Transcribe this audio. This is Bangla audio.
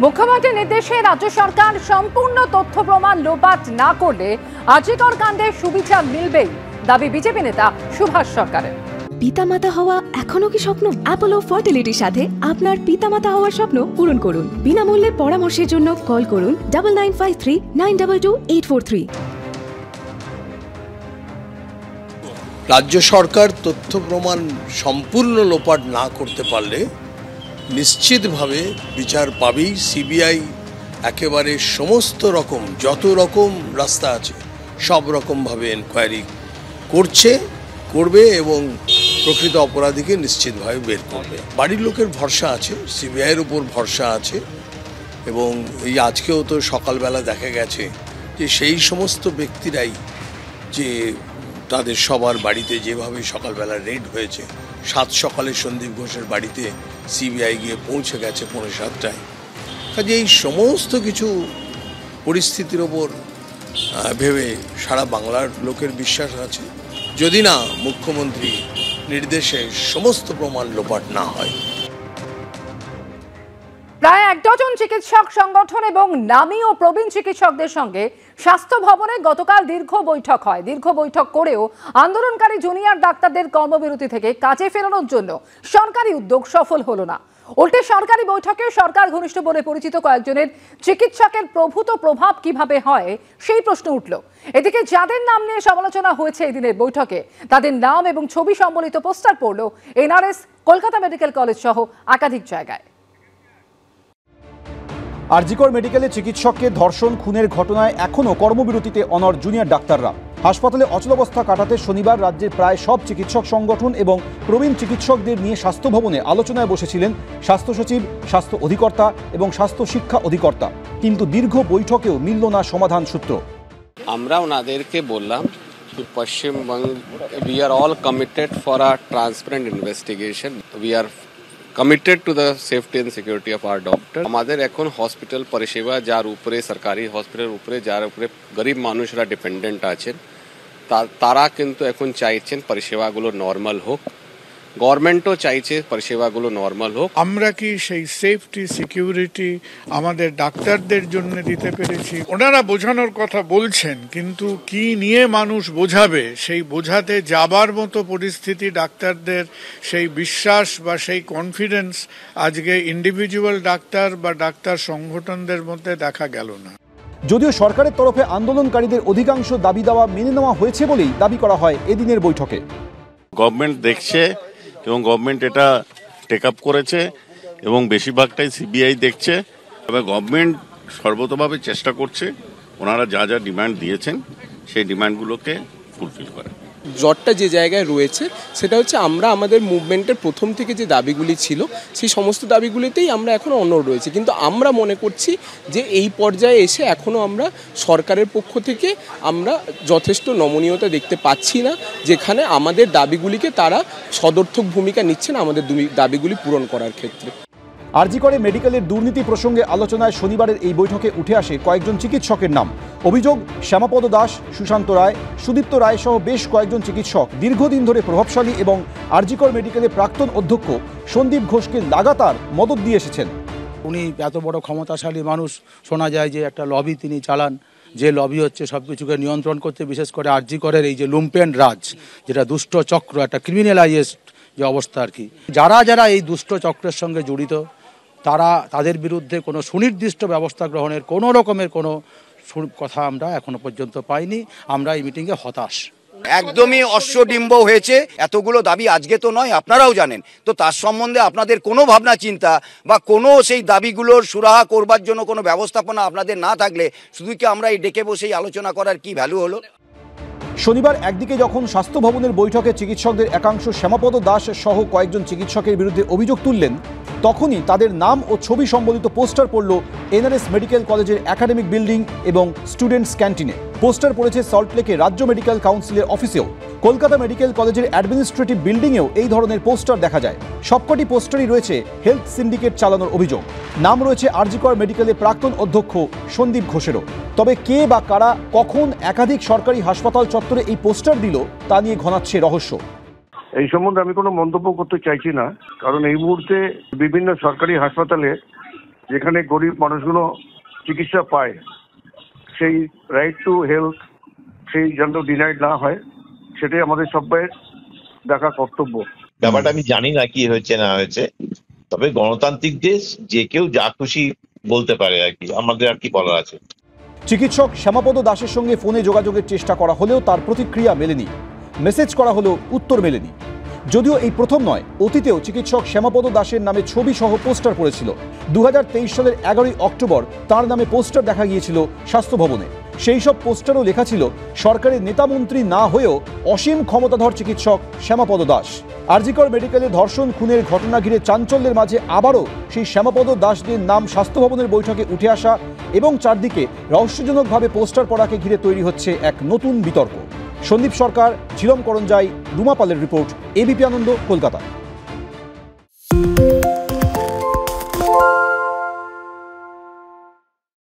মুখ্যমন্ত্রীর নির্দেশে রাজ্য সরকার সম্পূর্ণ তথ্য প্রমাণ লোপাট না করলে আরজিকর কাণ্ডে সুবিচার মিলবেই, দাবি বিজেপি নেতা সুভাষ সরকারের। পিতামাতা হওয়া এখনো কি স্বপ্ন? অ্যাপোলো ফার্টিলিটির সাথে আপনার পিতামাতা হওয়ার স্বপ্ন পূরণ করুন। বিনামূল্যে পরামর্শের জন্য কল করুন 9953922843। রাজ্য সরকার তথ্য প্রমাণ সম্পূর্ণ লোপাট না করতে পারলে নিশ্চিতভাবে বিচার পাবেই। সিবিআই একেবারে সমস্ত রকম যত রকম রাস্তা আছে সব রকমভাবে এনকোয়ারি করবে এবং প্রকৃত অপরাধীকে নিশ্চিতভাবে বের করবে। বাড়ির লোকের ভরসা আছে, সিবিআইয়ের উপর ভরসা আছে এবং এই আজকেও তো সকালবেলা দেখা গেছে যে সেই সমস্ত ব্যক্তিরাই যে তাদের সবার বাড়িতে যেভাবে সকালবেলা রেড হয়েছে, 7 সকালে সন্দীপ ঘোষের বাড়িতে সিবিআই গিয়ে পৌঁছে গেছে 7:15। কাজে এই সমস্ত কিছু পরিস্থিতির ওপর ভেবে সারা বাংলার লোকের বিশ্বাস আছে, যদি না মুখ্যমন্ত্রী নির্দেশে সমস্ত প্রমাণ লোপাট না হয়। প্রায় 1 ডজন চিকিৎসক সংগঠন এবং নামী ও প্রবীণ চিকিৎসকদের সঙ্গে স্বাস্থ্য ভবনে গতকাল দীর্ঘ বৈঠক হয়। দীর্ঘ বৈঠক করেও আন্দোলনকারী জুনিয়র ডাক্তারদের কর্মবিরতি থেকে কাজে ফেরানোর জন্য সরকারি উদ্যোগ সফল হলো না। উল্টে সরকারি বৈঠকে সরকার ঘনিষ্ঠ বলে পরিচিত কয়েকজনের চিকিৎসকের প্রভূত প্রভাব কিভাবে হয় সেই প্রশ্ন উঠল। এদিকে যাদের নাম নিয়ে সমালোচনা হয়েছে এই দিনের বৈঠকে, তাদের নাম এবং ছবি সম্বলিত পোস্টার পড়ল এনআরএস, কলকাতা মেডিকেল কলেজ সহ একাধিক জায়গায়। আরজিকর মেডিকেলে চিকিৎসককে ধর্ষণ খুনের ঘটনায় এখনও কর্মবিরতিতে অনড় জুনিয়র ডাক্তাররা। হাসপাতালে অচলাবস্থা কাটাতে শনিবার রাজ্যের প্রায় সব চিকিৎসক সংগঠন এবং প্রবীণ চিকিৎসকদের নিয়ে স্বাস্থ্য ভবনে আলোচনায় বসেছিলেন স্বাস্থ্য সচিব, স্বাস্থ্য অধিকর্তা এবং স্বাস্থ্য শিক্ষা অধিকর্তা। কিন্তু দীর্ঘ বৈঠকেও মিলল না সমাধান সূত্র। আমরা ওনাদেরকে বললাম Paschimbanga we are all committed for a transparent investigation, we are committed to the safety and security of our doctor. আমাদের এখন হসপিটাল পরিষেবা যার উপরে সরকারি হসপিটাল উপরে যার উপরে গরিব মানুষরা ডিপেন্ডেন্ট আছেন তারা কিন্তু এখন চাইছেন পরিষেবাগুলো নর্মাল হোক, গভর্নমেন্টও চাইছে পরিষেবাগুলো নর্মাল হোক। আমরা কি সেই সেফটি সিকিউরিটি আমাদের ডাক্তারদের জন্য দিতে পেরেছি? ওনারা বোঝানোর কথা বলছেন, কিন্তু কি নিয়ে মানুষ বোঝাবে সেই বোঝাতে যাবার মতো পরিস্থিতি ডাক্তারদের সেই বিশ্বাস বা সেই কনফিডেন্স আজকে ইন্ডিভিজুয়াল ডাক্তার বা ডাক্তার সংগঠনদের মধ্যে দেখা গেল না। যদিও সরকারের তরফে আন্দোলনকারীদের অধিকাংশ দাবি দাওয়া মেনে নেওয়া হয়েছে বলেই দাবি করা হয় এদিনের বৈঠকে। গভর্নমেন্ট দেখছে এবং গভর্নমেন্ট এটা টেক আপ করেছে এবং বেশিরভাগটাই সিবিআই দেখছে। তবে গভর্নমেন্ট সর্বতভাবে চেষ্টা করছে ওনারা যা যা ডিমান্ড দিয়েছেন সেই ডিমান্ডগুলোকে ফুলফিল করে। জটটা যে জায়গায় রয়েছে সেটা হচ্ছে আমরা আমাদের মুভমেন্টের প্রথম থেকে যে দাবিগুলি ছিল সেই সমস্ত দাবিগুলিতেই আমরা এখনও অনড় রয়েছি, কিন্তু আমরা মনে করছি যে এই পর্যায়ে এসে এখনও আমরা সরকারের পক্ষ থেকে আমরা যথেষ্ট নমনীয়তা দেখতে পাচ্ছি না, যেখানে আমাদের দাবিগুলিকে তারা সদর্থক ভূমিকা নিচ্ছেন আমাদের দাবিগুলি পূরণ করার ক্ষেত্রে। আরজিকরে মেডিকেলের দুর্নীতি প্রসঙ্গে আলোচনায় শনিবারের এই বৈঠকে উঠে আসে কয়েকজন চিকিৎসকের নাম। অভিযোগ, শ্যামাপদ দাস, সুশান্ত রায়, সুদীপ্ত রায় সহ বেশ কয়েকজন চিকিৎসক দীর্ঘদিন ধরে প্রভাবশালী এবং আরজিকর মেডিকেলের প্রাক্তন অধ্যক্ষ সন্দীপ ঘোষকে লাগাতার মদত দিয়ে এসেছেন। উনি এত বড় ক্ষমতাশালী মানুষ, শোনা যায় যে একটা লবি তিনি চালান, যে লবি হচ্ছে সব কিছুকে নিয়ন্ত্রণ করতে, বিশেষ করে আরজিকরের এই যে লুম্পেন রাজ, যেটা দুষ্ট চক্র, একটা ক্রিমিনালাইজড যে অবস্থা আর কি, যারা এই দুষ্ট চক্রের সঙ্গে জড়িত তাদের বিরুদ্ধে কোনো সুনির্দিষ্ট ব্যবস্থা গ্রহণের কোনো রকমের কোনো কথা আমরা এখনো পর্যন্ত পাইনি। আমরা এই মিটিংয়ে হতাশ। একদমই অশ্বডিম্ব হয়েছে। এতগুলো দাবি আজকে তো নয়, আপনারাও জানেন। তো তার সম্বন্ধে আপনাদের কোনো ভাবনা চিন্তা বা কোনো সেই দাবিগুলোর সুরাহা করবার জন্য কোনো ব্যবস্থাপনা আপনাদের না থাকলে শুধু কি আমরা এই ডেকে বসেই আলোচনা করার কি ভ্যালু হলো? শনিবার একদিকে যখন স্বাস্থ্য ভবনের বৈঠকে চিকিৎসকদের একাংশ শ্যামাপদ দাস সহ কয়েকজন চিকিৎসকের বিরুদ্ধে অভিযোগ তুললেন, তখনই তাদের নাম ও ছবি সম্বলিত পোস্টার পড়ল এনআরএস মেডিকেল কলেজের একাডেমিক বিল্ডিং এবং স্টুডেন্টস ক্যান্টিনে। পোস্টার পড়েছে সল্টলেকে রাজ্য মেডিকেল কাউন্সিলের অফিসেও। কলকাতা মেডিকেল কলেজের অ্যাডমিনিস্ট্রেটিভ বিল্ডিংয়েও এই ধরনের পোস্টার দেখা যায়। সবকটি পোস্টারই রয়েছে হেলথ সিন্ডিকেট চালানোর অভিযোগ। নাম রয়েছে আরজিকর মেডিকেলের প্রাক্তন অধ্যক্ষ সন্দীপ ঘোষেরও। তবে কে বা কারা কখন একাধিক সরকারি হাসপাতাল চত্বরে এই পোস্টার দিল তা নিয়ে ঘনাচ্ছে রহস্য। এই সম্বন্ধে আমি কোনো মন্তব্য করতে চাইছি না, কারণ এই মুহূর্তে বিভিন্ন সরকারি হাসপাতালে যেখানে গরিব মানুষগুলো চিকিৎসা পায়, সেই রাইট টু হেলথ সেই যেন ডিনাইড না হয়, সেটাই আমাদের সবাই দেখা কর্তব্য। ব্যাপারটা আমি জানি না কি হয়েছে না হয়েছে, তবে গণতান্ত্রিক দেশ, যে কেউ যা খুশি বলতে পারে আর কি, আমাদের আর কি বলার আছে। চিকিৎসক শ্যামাপদ দাসের সঙ্গে ফোনে যোগাযোগের চেষ্টা করা হলেও তার প্রতিক্রিয়া মেলেনি, মেসেজ করা হলেও উত্তর মেলেনি। যদিও এই প্রথম নয়, অতীতেও চিকিৎসক শ্যামাপদ দাসের নামে ছবি সহ পোস্টার পড়েছিল। 2023 সালের 11ই অক্টোবর তার নামে পোস্টার দেখা গিয়েছিল স্বাস্থ্য ভবনে। সেই সব পোস্টারও লেখা ছিল সরকারের নেতামন্ত্রী না হয়েও অসীম ক্ষমতাধর চিকিৎসক শ্যামাপদ দাস। আরজিকর মেডিকেলে ধর্ষণ খুনের ঘটনা ঘিরে চাঞ্চল্যের মাঝে আবারও সেই শ্যামাপদ দাসদের নাম স্বাস্থ্য ভবনের বৈঠকে উঠে আসা এবং চারদিকে রহস্যজনকভাবে পোস্টার পড়াকে ঘিরে তৈরি হচ্ছে এক নতুন বিতর্ক। সন্দীপ সরকার, ঝিলম করঞ্জাই, রুমা পালের রিপোর্ট, এবিপি আনন্দ, কলকাতা।